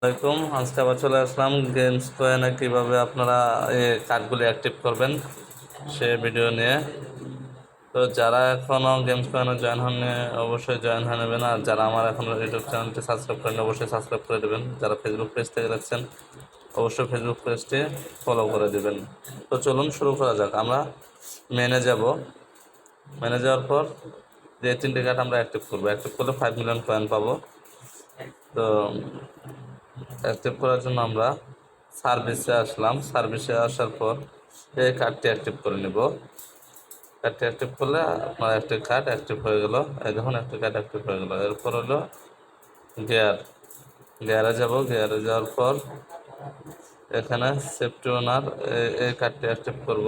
আসসালামাইকুম। আজকে আবার চলে আসলাম গেমস কয়েনে কিভাবে আপনারা এই কার্ডগুলি অ্যাক্টিভ করবেন সে ভিডিও নিয়ে। তো যারা এখনো গেমস কয়েনে জয়েন হননি অবশ্যই জয়েন হয়ে নেবেন, আর যারা আমার এখনো ইউটিউব চ্যানেলটি সাবস্ক্রাইব করেন অবশ্যই সাবস্ক্রাইব করে দেবেন। যারা ফেসবুক পেজ থেকে দেখছেন অবশ্যই ফেসবুক পেজটি ফলো করে দেবেন। তো চলুন শুরু করা যাক। আমরা মেনে যাব। মেনে যাওয়ার পর যে তিনটে কার্ড আমরা অ্যাক্টিভ করবো, অ্যাক্টিভ করলে 5 মিলিয়ন কয়েন পাবো। তো অ্যাক্টিভ করার জন্য আমরা সার্ভিসে আসলাম। সার্ভিসে আসার পর এই কার্ডটি অ্যাক্টিভ করে নেব। কার্ডটি অ্যাক্টিভ করলে আপনার একটি কার্ড অ্যাক্টিভ হয়ে গেল। এই দেখুন একটি কার্ড অ্যাক্টিভ হয়ে গেল। এরপর হলো গিয়ারে যাব। গিয়ারে যাওয়ার পর এখানে সেফটি ওনার এই কার্ডটি অ্যাক্টিভ করব,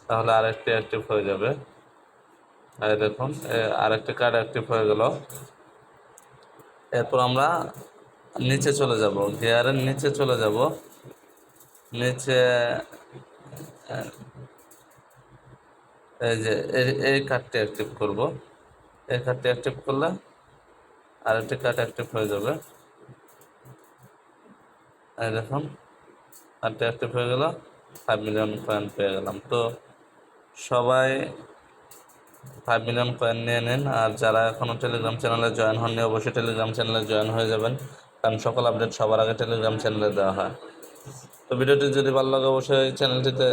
তাহলে আরেকটি অ্যাক্টিভ হয়ে যাবে। এই দেখুন আরেকটি কার্ড অ্যাক্টিভ হয়ে গেল। এরপর আমরা নিচে চলে যাব, গিয়ারের নিচে চলে যাব। নিচে এই যে এই কার্ডটি অ্যাক্টিভ করব। এই কার্ডটি অ্যাক্টিভ করলে আরেকটি কার্ড অ্যাক্টিভ হয়ে যাবে। এই দেখুন কার্ডটি অ্যাক্টিভ হয়ে গেল, 5 মিলিয়ন কয়েন পেয়ে গেলাম। তো সবাই 5 মিলিয়ন কয়েন নিয়ে নিন। আর যারা এখনও টেলিগ্রাম চ্যানেলে জয়েন হননি অবশ্যই টেলিগ্রাম চ্যানেলে জয়েন হয়ে যাবেন, কারণ সকল আপডেট সবার আগে টেলিগ্রাম চ্যানেলে দেওয়া হয়। তো ভিডিওটি যদি ভালো লাগে অবশ্যই চ্যানেলটিতে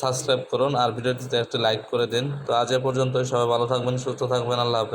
সাবস্ক্রাইব করুন আর ভিডিওটিতে একটি লাইক করে দিন। তো আজ এ পর্যন্তই। সবাই ভালো থাকবেন, সুস্থ থাকবেন। আল্লাহ হাফেজ।